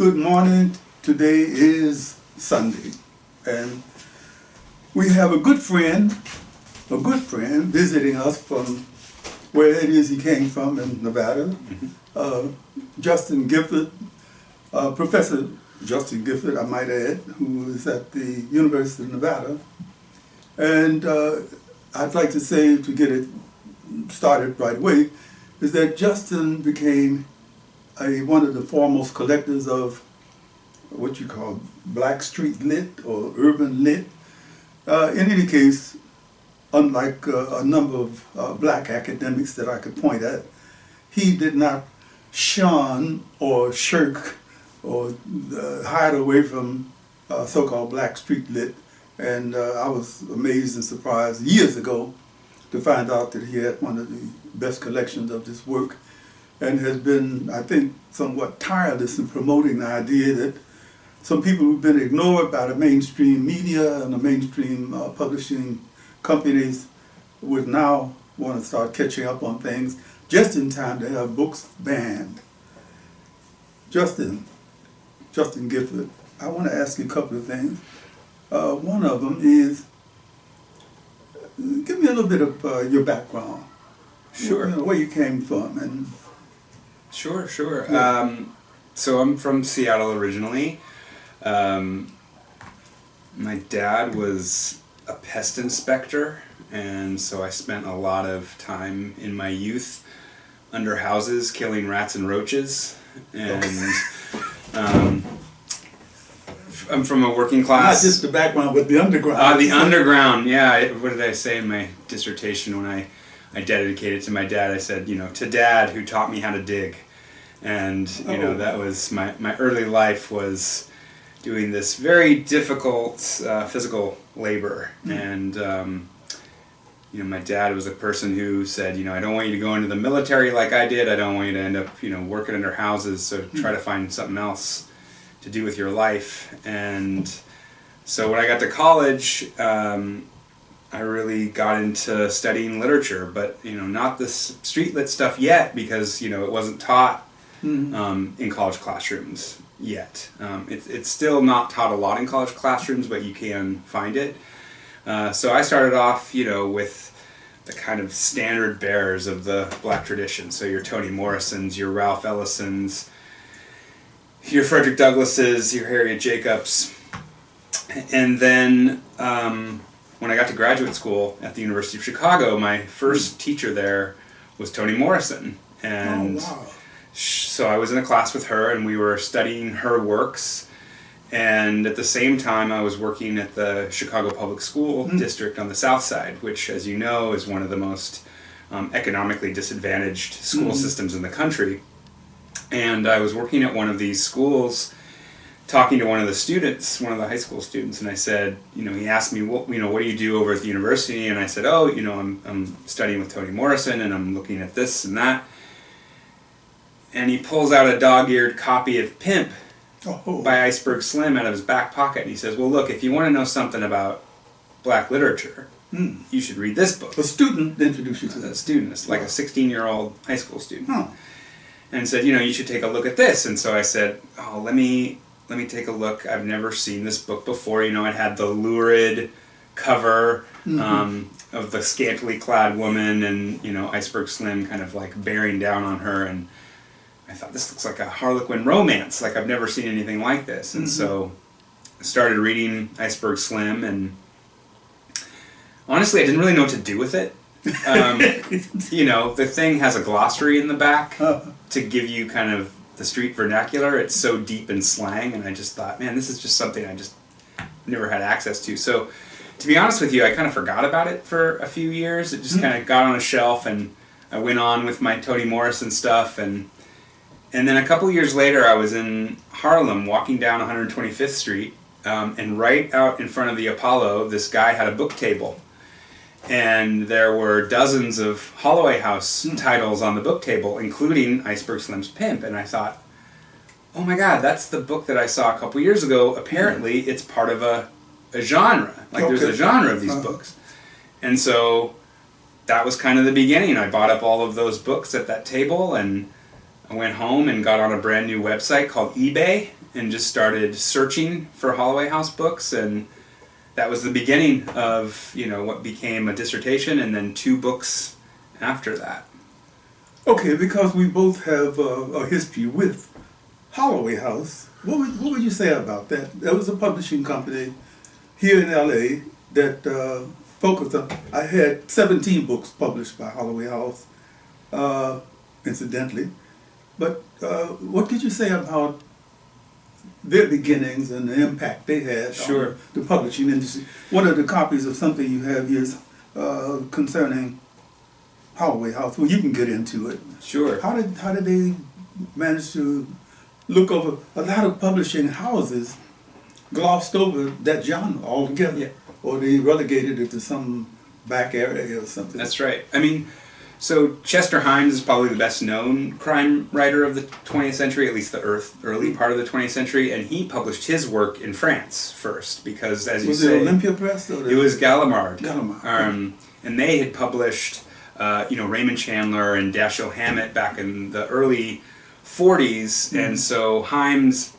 Good morning. Today is Sunday, and we have a good friend visiting us from where it is he came from in Nevada. Justin Gifford, Professor Justin Gifford, I might add, who is at the University of Nevada. And I'd like to say, to get it started right away, is that Justin became one of the foremost collectors of what you call black street lit or urban lit. In any case, unlike a number of black academics that I could point at, he did not shun or shirk or hide away from so-called black street lit. And I was amazed and surprised years ago to find out that he had one of the best collections of this work, and has been, I think, somewhat tireless in promoting the idea that some people who've been ignored by the mainstream media and the mainstream publishing companies would now want to start catching up on things just in time to have books banned. Justin Gifford, I want to ask you a couple of things. One of them is, give me a little bit of your background. Sure. You know, where you came from. And Sure. Yeah. So I'm from Seattle originally. My dad was a pest inspector, and so I spent a lot of time in my youth under houses killing rats and roaches. And I'm from a working class. Not just the background, but the underground. The underground, yeah. What did I say in my dissertation when I dedicated it to my dad? I said, to Dad who taught me how to dig. And, that was my early life was doing this very difficult physical labor. And, my dad was a person who said, I don't want you to go into the military like I did. I don't want you to end up, working under houses. So try to find something else to do with your life. And so when I got to college, I really got into studying literature, but not this street lit stuff yet, because it wasn't taught in college classrooms yet. It's still not taught a lot in college classrooms, but you can find it. So I started off, with the kind of standard bearers of the black tradition. So your Toni Morrisons, your Ralph Ellisons, your Frederick Douglasses, your Harriet Jacobs. And then when I got to graduate school at the University of Chicago, my first teacher there was Toni Morrison. And so I was in a class with her, and we were studying her works. And at the same time, I was working at the Chicago Public School District on the South Side, which, as you know, is one of the most economically disadvantaged school systems in the country. And I was working at one of these schools, talking to one of the students, one of the high school students, and I said, he asked me, what do you do over at the university? And I said, I'm studying with Toni Morrison, and I'm looking at this and that. And he pulls out a dog-eared copy of Pimp by Iceberg Slim out of his back pocket, and he says, well, look, if you want to know something about black literature, you should read this book. A student introduced you to that. A student, it's like a 16-year-old high school student. And said, you should take a look at this. And so I said, let me take a look. I've never seen this book before. It had the lurid cover of the scantily clad woman, and Iceberg Slim kind of like bearing down on her. And I thought, this looks like a Harlequin romance. Like, I've never seen anything like this. And so I started reading Iceberg Slim, and honestly, I didn't really know what to do with it. The thing has a glossary in the back to give you kind of the street vernacular. It's so deep in slang, and I just thought, man, this is just something I just never had access to. So, to be honest with you, I kind of forgot about it for a few years. It just kind of got on a shelf, and I went on with my Toni Morrison stuff, and then a couple years later, I was in Harlem, walking down 125th Street, and right out in front of the Apollo, this guy had a book table. And there were dozens of Holloway House titles on the book table, including Iceberg Slim's Pimp. And I thought, oh my God, that's the book that I saw a couple years ago. Apparently, it's part of a genre. Like, there's a genre of these books. And so that was kind of the beginning. I bought up all of those books at that table, and I went home and got on a brand new website called eBay and just started searching for Holloway House books, and that was the beginning of, you know, what became a dissertation and then 2 books after that. Okay, because we both have a history with Holloway House, what would you say about that? There was a publishing company here in LA that focused on, I had 17 books published by Holloway House, incidentally. But what could you say about their beginnings and the impact they had on the publishing industry? One of the copies of something you have here is concerning Holloway House. Well, you can get into it. Sure. How did they manage to look over a lot of publishing houses glossed over that genre altogether? Yeah. Or they relegated it to some back area or something? That's right. I mean, so Chester Himes is probably the best known crime writer of the 20th century, at least the early part of the 20th century, and he published his work in France first because, as you say... Was it Olympia Press? It was Gallimard. Gallimard. And they had published, you know, Raymond Chandler and Dashiell Hammett back in the early 40s, and so Himes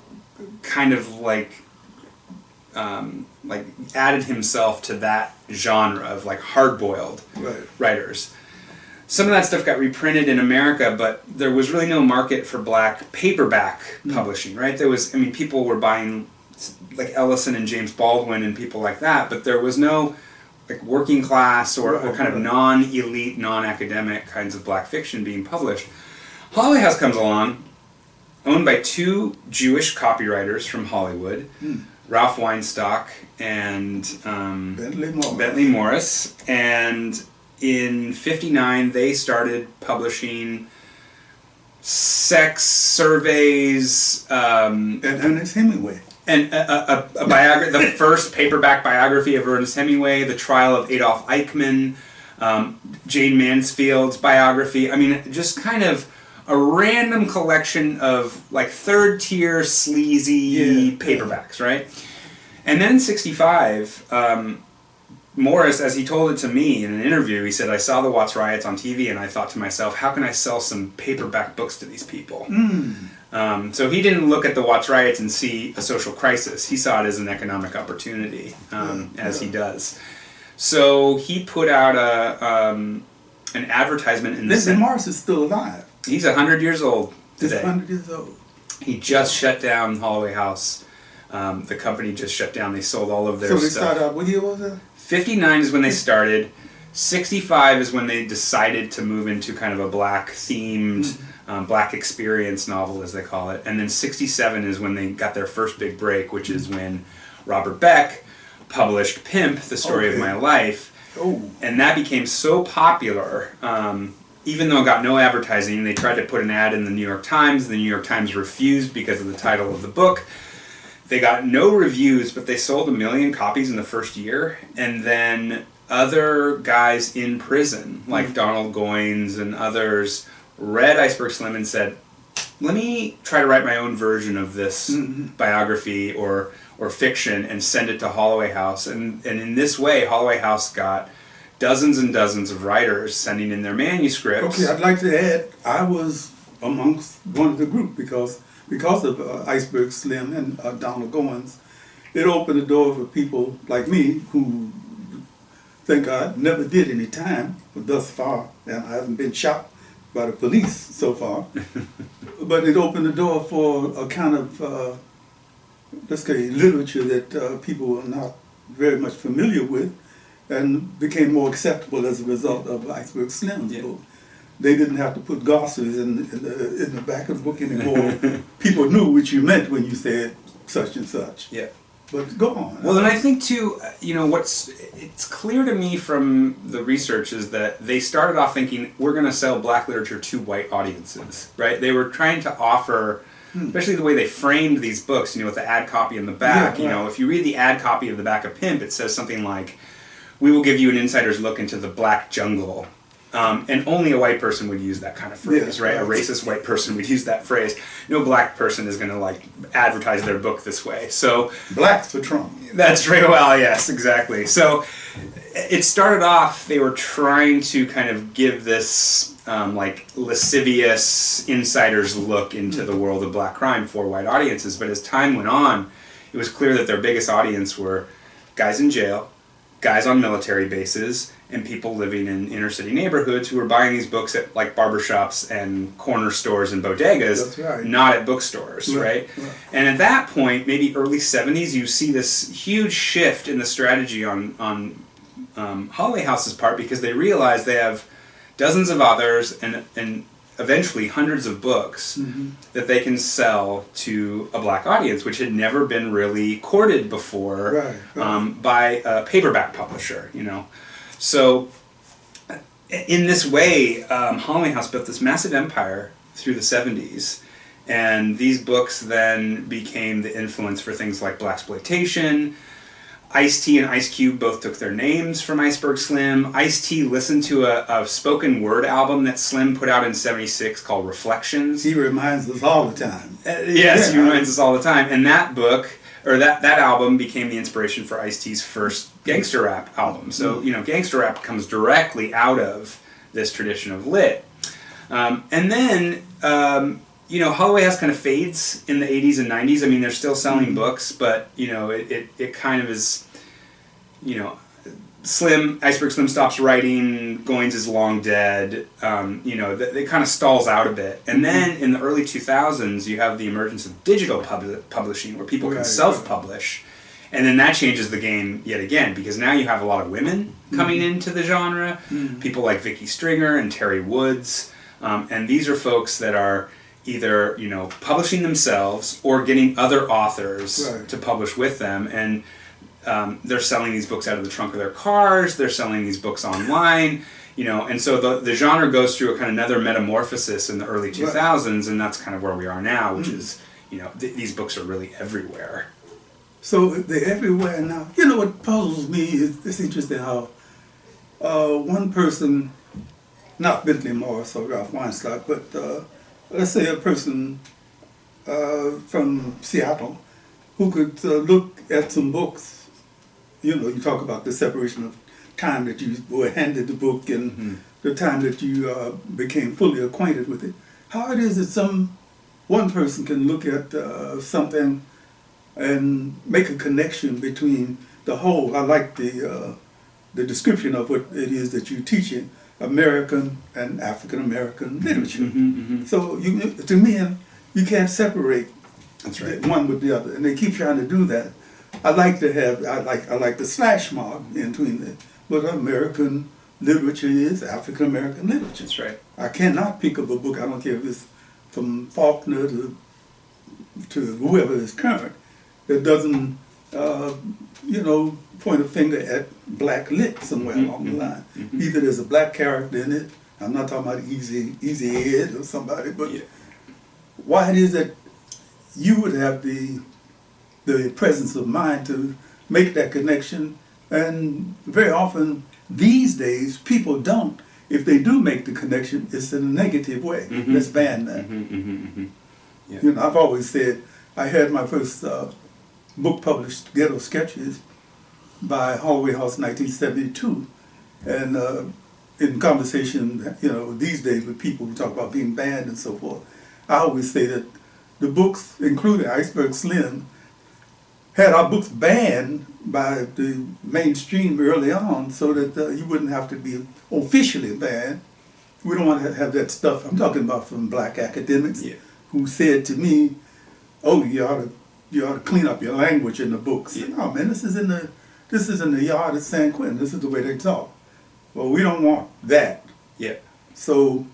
kind of like added himself to that genre of like hard-boiled writers. Some of that stuff got reprinted in America, but there was really no market for black paperback publishing, right? There was, I mean, people were buying like Ellison and James Baldwin and people like that, but there was no like working class or kind of non-elite, non-academic kinds of black fiction being published. Holloway House comes along, owned by 2 Jewish copywriters from Hollywood, Ralph Weinstock and Bentley Morris, and in '59 they started publishing sex surveys and Ernest Hemingway. And the first paperback biography of Ernest Hemingway, the trial of Adolf Eichmann, Jane Mansfield's biography. I mean, just kind of a random collection of like third-tier sleazy paperbacks, right? And then in '65, Morris, as he told it to me in an interview, he said, I saw the Watts riots on TV and I thought to myself, how can I sell some paperback books to these people? So he didn't look at the Watts riots and see a social crisis. He saw it as an economic opportunity, as he does. So he put out an advertisement in the... Morris is still alive. He's 100 years old today. He's 100 years old. He just shut down Holloway House. The company just shut down. They sold all of their stuff. So they started out, what year was it? 59 is when they started. 65 is when they decided to move into kind of a black-themed, black experience novel, as they call it. And then 67 is when they got their first big break, which is when Robert Beck published Pimp, The Story of My Life. And that became so popular, even though it got no advertising. They tried to put an ad in the New York Times. The New York Times refused because of the title of the book. They got no reviews, but they sold 1 million copies in the first year. And then other guys in prison, like Donald Goines and others, read Iceberg Slim and said, let me try to write my own version of this biography or fiction and send it to Holloway House. And in this way, Holloway House got dozens and dozens of writers sending in their manuscripts. Okay, I'd like to add, I was amongst one of the group because of Iceberg Slim and Donald Goines. It opened the door for people like me who think I never did any time thus far, and I haven't been shot by the police so far. But it opened the door for a kind of, let's say, literature that people were not very much familiar with, and became more acceptable as a result of Iceberg Slim's book. They didn't have to put Gaussers in the back of the book anymore. People knew what you meant when you said such and such. Yeah. But go on. Well, and I think too, you know, it's clear to me from the research is that they started off thinking we're going to sell black literature to white audiences, right? They were trying to offer, especially the way they framed these books, you know, with the ad copy in the back. You know, if you read the ad copy of the back of Pimp, it says something like, "We will give you an insider's look into the black jungle." And only a white person would use that kind of phrase, right? A racist white person would use that phrase. No black person is going to like advertise their book this way. So blacks for Trump. That's right. Well, yes, exactly. So it started off, they were trying to kind of give this like lascivious insider's look into the world of black crime for white audiences. But as time went on, it was clear that their biggest audience were guys in jail, guys on military bases, and people living in inner city neighborhoods who were buying these books at like barbershops and corner stores and bodegas, That's right. not at bookstores, right? And at that point, maybe early 70s, you see this huge shift in the strategy on Holiday House's part, because they realize they have dozens of authors and eventually hundreds of books that they can sell to a black audience, which had never been really courted before by a paperback publisher, you know. So in this way, Holiday House built this massive empire through the 70s, and these books then became the influence for things like blaxploitation. Ice-T and Ice Cube both took their names from Iceberg Slim. Ice-T listened to a spoken word album that Slim put out in '76 called Reflections. He reminds us all the time. Yes, he reminds us all the time. And that book, or that album, became the inspiration for Ice-T's first gangster rap album. So, you know, gangster rap comes directly out of this tradition of lit. And then, you know, Holloway House kind of fades in the 80s and 90s. I mean, they're still selling books, but, you know, it kind of is, you know, Iceberg Slim stops writing, Goins is long dead, you know, it kind of stalls out a bit. And then in the early 2000s, you have the emergence of digital publishing, where people can self-publish. And then that changes the game yet again, because now you have a lot of women coming into the genre, people like Vicky Stringer and Terry Woods, and these are folks that are either, you know, publishing themselves or getting other authors to publish with them, and they're selling these books out of the trunk of their cars, they're selling these books online, you know, and so the genre goes through a kind of another metamorphosis in the early 2000s, and that's kind of where we are now, which is, you know, these books are really everywhere. So they're everywhere now. You know, what puzzles me is it's interesting how one person, not Bentley Morris or Ralph Weinstock, but let's say a person from Seattle who could look at some books. You know, you talk about the separation of time that you were handed the book and the time that you became fully acquainted with it. How it is that one person can look at something and make a connection between the whole. I like the description of what it is that you're teaching: American and African American literature. So to me, you can't separate one with the other, and they keep trying to do that. I like the slash mark in between it. But American literature is African American literature. That's right. I cannot pick up a book, I don't care if it's from Faulkner to whoever is current, that doesn't you know, point a finger at black lit somewhere along the line. Either there's a black character in it, I'm not talking about Easy Ed or somebody, but why it is that you would have the presence of mind to make that connection, and very often these days people don't. If they do make the connection, it's in a negative way. Let's ban that. You know, I've always said, I had my first book published, Ghetto Sketches, by Holloway House, 1972, and in conversation, you know, these days with people who talk about being banned and so forth, I always say that the books, including Iceberg Slim, had our books banned by the mainstream early on, so that you wouldn't have to be officially banned. We don't want to have that stuff. I'm talking about from black academics who said to me, "Oh, you ought to clean up your language in the books." No, man, this is in the yard at San Quentin. This is the way they talk. Well, we don't want that. So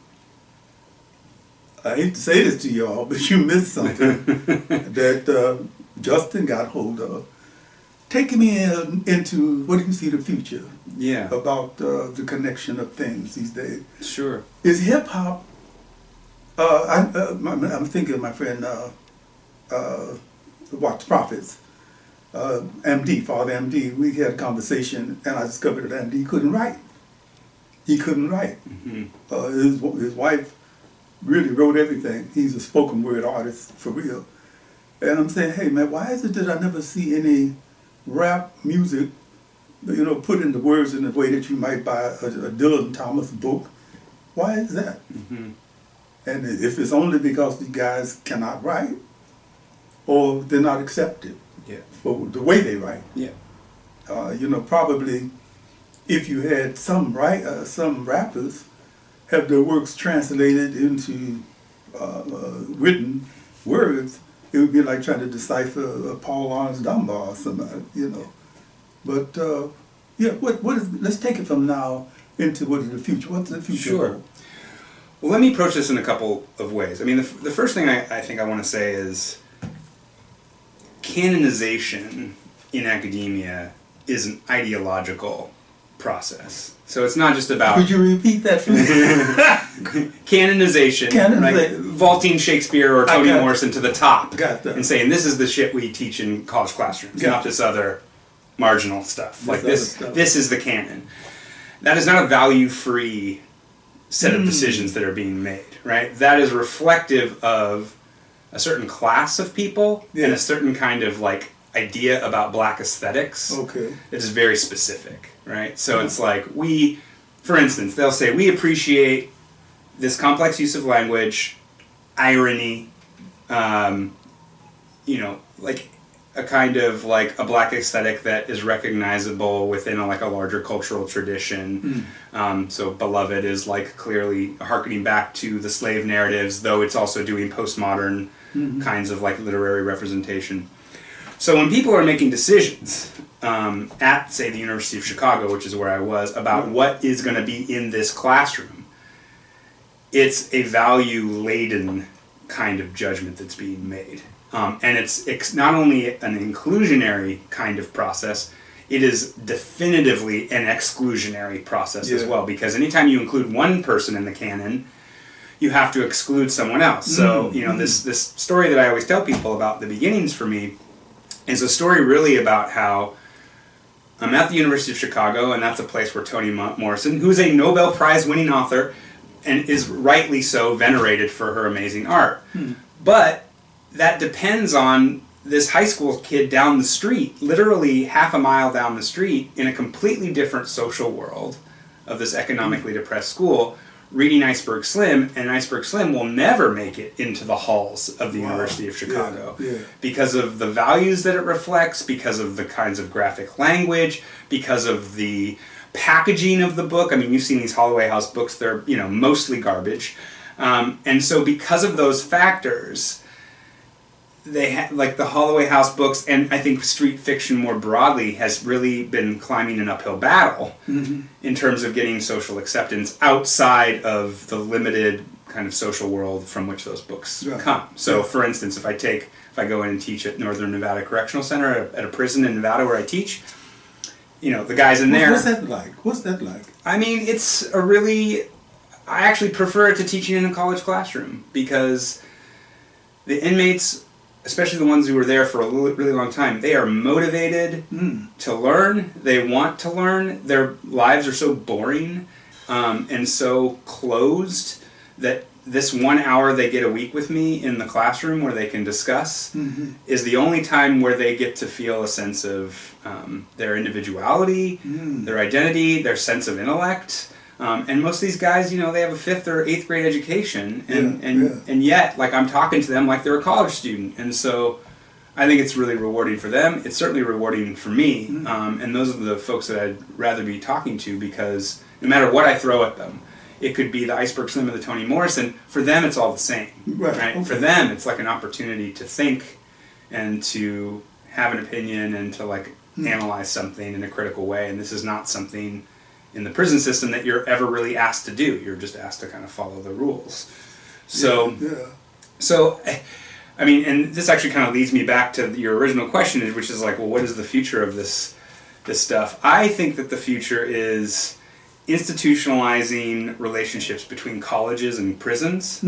I hate to say this to y'all, but you missed something that Justin got hold of. Taking me into what do you see the future? About the connection of things these days. Sure. Is hip hop? I'm thinking of my friend Watch Prophets, MD, Father MD. We had a conversation, and I discovered that MD couldn't write. He couldn't write. His wife really wrote everything. He's a spoken word artist for real. And I'm saying, hey man, why is it that I never see any rap music, you know, put into words in the way that you might buy a Dylan Thomas book Why is that? Mm-hmm. And if it's only because these guys cannot write, or they're not accepted for the way they write. Yeah. Probably if you had some rappers have their works translated into written words, it would be like trying to decipher Paul Laurence Dunbar or somebody, But what is? Let's take it from now into what is the future. What's the future? Sure. Well, let me approach this in a couple of ways. I mean, the first thing I think I want to say is canonization in academia is an ideological process. So it's not just about... Could you repeat that for me? Canonization. Right? Vaulting Shakespeare or Toni Morrison to the top and saying this is the shit we teach in college classrooms, not this other marginal stuff. Like this is the canon. That is not a value-free set of decisions that are being made, right? That is reflective of a certain class of people and a certain kind of like idea about black aesthetics. Okay. It is very specific, right? So it's like for instance, they'll say we appreciate this complex use of language, irony, like a kind of like a black aesthetic that is recognizable within a larger cultural tradition. So Beloved is like clearly harkening back to the slave narratives, though it's also doing postmodern kinds of like literary representation. So when people are making decisions at, say, the University of Chicago, which is where I was, about what is going to be in this classroom, it's a value-laden kind of judgment that's being made. And it's not only an inclusionary kind of process, it is definitively an exclusionary process as well, because anytime you include one person in the canon, you have to exclude someone else. So, this story that I always tell people about the beginnings for me is a story really about how I'm at the University of Chicago, and that's a place where Toni Morrison, who's a Nobel Prize winning author and is rightly so venerated for her amazing art. But that depends on this high school kid down the street, literally half a mile down the street, in a completely different social world of this economically depressed school, reading Iceberg Slim, and Iceberg Slim will never make it into the halls of the University of Chicago because of the values that it reflects, because of the kinds of graphic language, because of the packaging of the book. I mean, you've seen these Holloway House books, they're mostly garbage. And so because of those factors, they like the Holloway House books, and I think street fiction more broadly has really been climbing an uphill battle in terms of getting social acceptance outside of the limited kind of social world from which those books come. So, for instance, if I go in and teach at Northern Nevada Correctional Center at a prison in Nevada where I teach, the guys in there. What's that like? What's that like? I mean, I actually prefer it to teaching in a college classroom because the inmates, especially the ones who were there for a really long time, they are motivated to learn. They want to learn. Their lives are so boring and so closed that this 1 hour they get a week with me in the classroom where they can discuss is the only time where they get to feel a sense of their individuality, their identity, their sense of intellect. And most of these guys, they have a 5th or 8th grade education, and yet, like, I'm talking to them like they're a college student, and so I think it's really rewarding for them. It's certainly rewarding for me, and those are the folks that I'd rather be talking to, because no matter what I throw at them, it could be the Iceberg Slim or the Toni Morrison. For them, it's all the same, right? Okay. For them, it's like an opportunity to think and to have an opinion and to like analyze something in a critical way, and this is not something in the prison system that you're ever really asked to do. You're just asked to kind of follow the rules. So, I mean, and this actually kind of leads me back to your original question, which is like, well, what is the future of this stuff? I think that the future is institutionalizing relationships between colleges and prisons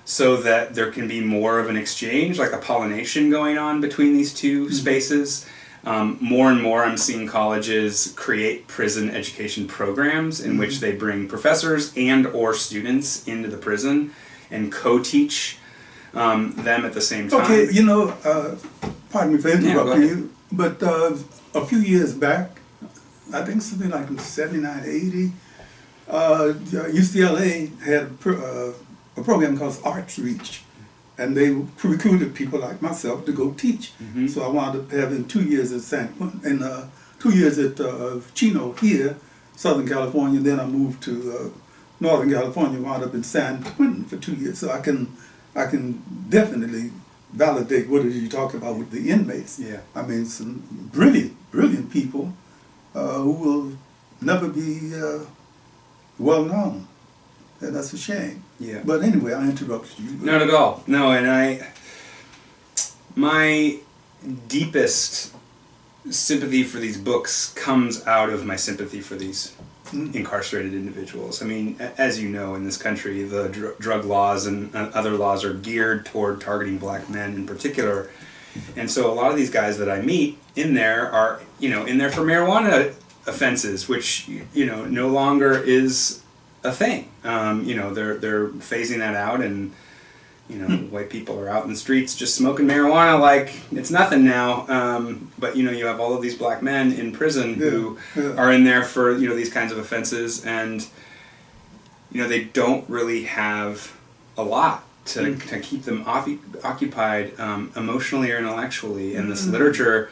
so that there can be more of an exchange, like a pollination going on between these two spaces. More and more I'm seeing colleges create prison education programs in which they bring professors and or students into the prison and co-teach them at the same time. Okay, pardon me for interrupting you, but a few years back, I think something like in 79, 80, UCLA had a program called Arts Reach, and they recruited people like myself to go teach. Mm-hmm. So I wound up having 2 years at San Quentin, and 2 years at Chino here, Southern California. Then I moved to Northern California, wound up in San Quentin for 2 years. So I can definitely validate what it is you talk about with the inmates. Yeah. I mean, some brilliant people who will never be well known, and that's a shame. Yeah. But anyway, I interrupted you. Not at all. No, and my deepest sympathy for these books comes out of my sympathy for these incarcerated individuals. I mean, as you know, in this country, the drug laws and other laws are geared toward targeting black men in particular. And so a lot of these guys that I meet in there are, in there for marijuana offenses, which, no longer is a thing. They're phasing that out, and, white people are out in the streets just smoking marijuana like it's nothing now. But, you have all of these black men in prison who are in there for, these kinds of offenses, and, they don't really have a lot to keep them occupied emotionally or intellectually. And this literature,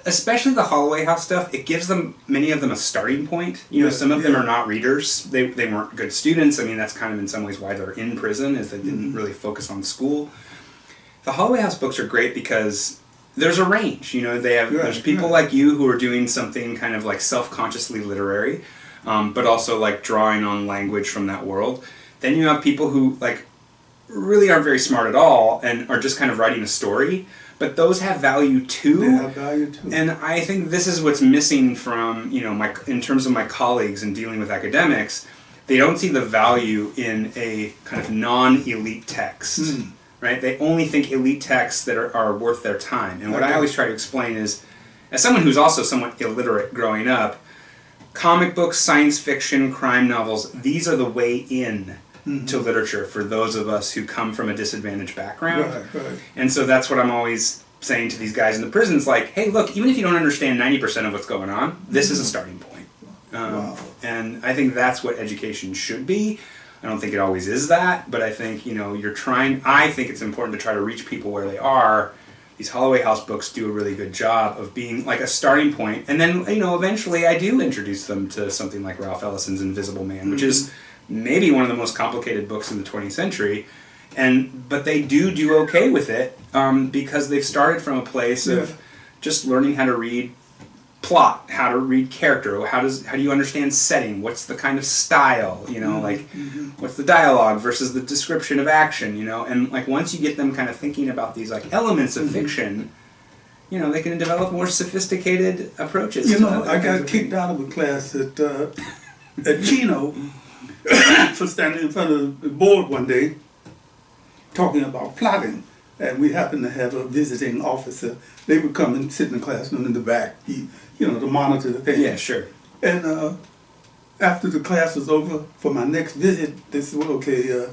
especially the Holloway House stuff, it gives many of them a starting point. Some of them are not readers. They weren't good students. I mean, that's kind of in some ways why they're in prison, is they didn't really focus on school. The Holloway House books are great because there's a range. There's people like you who are doing something kind of like self-consciously literary, but also like drawing on language from that world. Then you have people who like really aren't very smart at all and are just kind of writing a story. But those have value too. They have value too. And I think this is what's missing from, in terms of my colleagues in dealing with academics. They don't see the value in a kind of non-elite text, right? They only think elite texts that are worth their time. And what I always try to explain is, as someone who's also somewhat illiterate growing up, comic books, science fiction, crime novels, these are the way in to literature for those of us who come from a disadvantaged background. Right. And so that's what I'm always saying to these guys in the prisons, like, hey, look, even if you don't understand 90% of what's going on, this is a starting point. And I think that's what education should be. I don't think it always is that, but I think, I think it's important to try to reach people where they are. These Holloway House books do a really good job of being like a starting point. And then, eventually I do introduce them to something like Ralph Ellison's Invisible Man, which is maybe one of the most complicated books in the 20th century, but they do okay with it because they've started from a place of just learning how to read plot, how to read character, how do you understand setting, what's the kind of style, what's the dialogue versus the description of action, and like once you get them kind of thinking about these like elements of fiction, they can develop more sophisticated approaches. I got kicked out of a class at Chino for standing in front of the board one day talking about plotting, and we happened to have a visiting officer. They would come and sit in the classroom in the back, to monitor the thing. Yeah, sure. And after the class was over, for my next visit, they said, well, okay,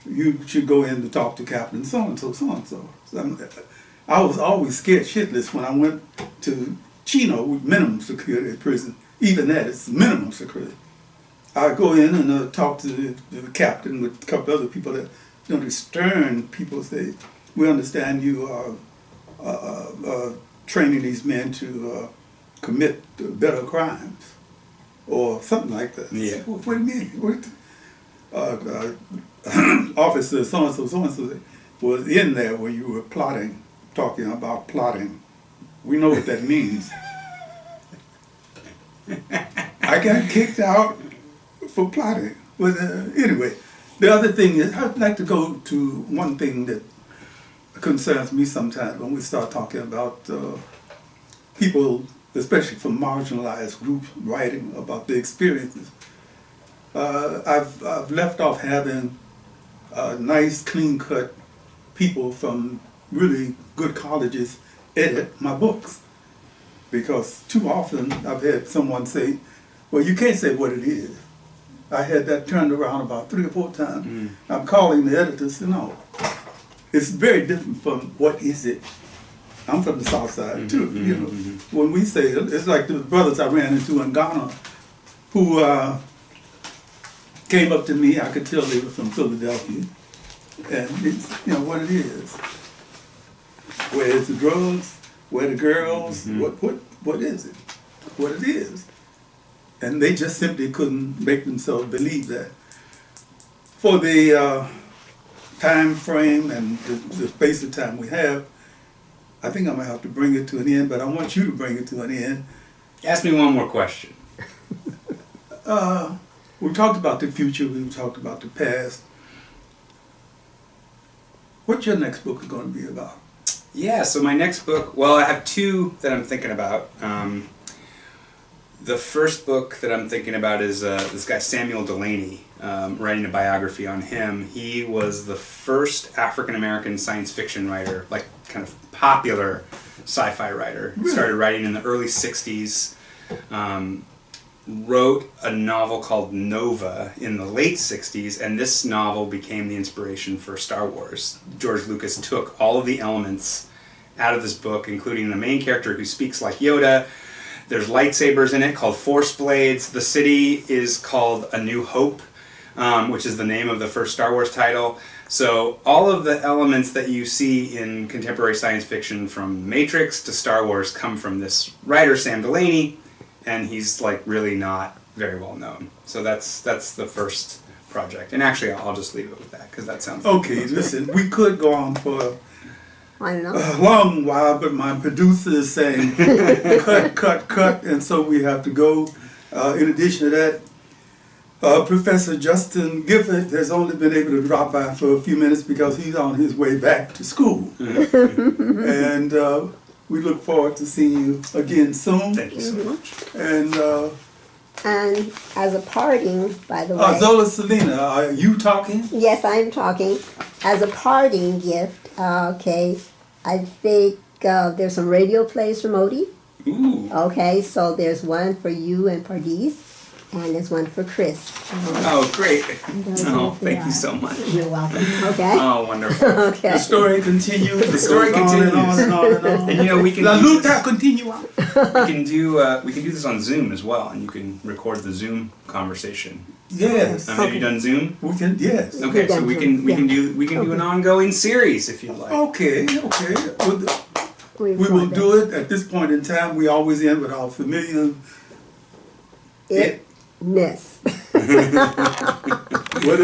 you should go in to talk to Captain so-and-so, so-and-so. So I was always scared shitless when I went to Chino with minimum security prison. Even that, it's minimum security. I go in and talk to the captain with a couple other people that, the stern people say, we understand you are training these men to commit better crimes, or something like that. Yeah. What do you mean? Officer so-and-so was in there when you were talking about plotting. We know what that means. I got kicked out for plotting. But anyway, the other thing is, I'd like to go to one thing that concerns me sometimes when we start talking about people, especially from marginalized groups, writing about their experiences. I've left off having nice, clean-cut people from really good colleges edit my books, because too often I've had someone say, well, you can't say what it is. I had that turned around about 3 or 4 times. I'm calling the editors, no. It's very different from what is it. I'm from the South Side too, When we say, it's like the brothers I ran into in Ghana who came up to me. I could tell they were from Philadelphia. And it's, what it is. Where's the drugs? Where the girls? What is it? What it is. And they just simply couldn't make themselves believe that. For the time frame and the space of time we have, I think I'm going to have to bring it to an end, but I want you to bring it to an end. Ask me one more question. We talked about the future, we talked about the past. What's your next book going to be about? Yeah, so my next book, well, I have two that I'm thinking about. The first book that I'm thinking about is this guy Samuel Delany, writing a biography on him. He was the first African-American science fiction writer, like kind of popular sci-fi writer. Really? Started writing in the early 60s. Wrote a novel called Nova in the late 60s, and this novel became the inspiration for Star Wars. George Lucas took all of the elements out of this book, including the main character who speaks like Yoda. There's lightsabers in it called Force Blades. The city is called A New Hope, which is the name of the first Star Wars title. So all of the elements that you see in contemporary science fiction, from Matrix to Star Wars, come from this writer, Sam Delany. And he's like really not very well known. So that's the first project. And actually, I'll just leave it with that because that sounds okay. Listen, we could go on for I know. a long while, but my producer is saying cut, and so we have to go. In addition to that, Professor Justin Gifford has only been able to drop by for a few minutes because he's on his way back to school, and. We look forward to seeing you again soon. Thank you so much. And as a parting, by the way. Zola Salena, are you talking? Yes, I'm talking. As a parting gift, okay, I think there's some radio plays from Odie. Ooh. Okay, so there's one for you and Pardis, and there's one for Chris. Oh, great. Oh, thank you so much. You're welcome. Okay. Oh, wonderful. Okay. The story continues. The story continues. On and on and on. And we can La do luta continua. we can do this on Zoom as well, and you can record the Zoom conversation. Yes. Have you done Zoom? We can. Yes. Okay, so we can do an ongoing series if you'd like. Okay. We will do it at this point in time. We always end with our familiar. Itness. Whatever.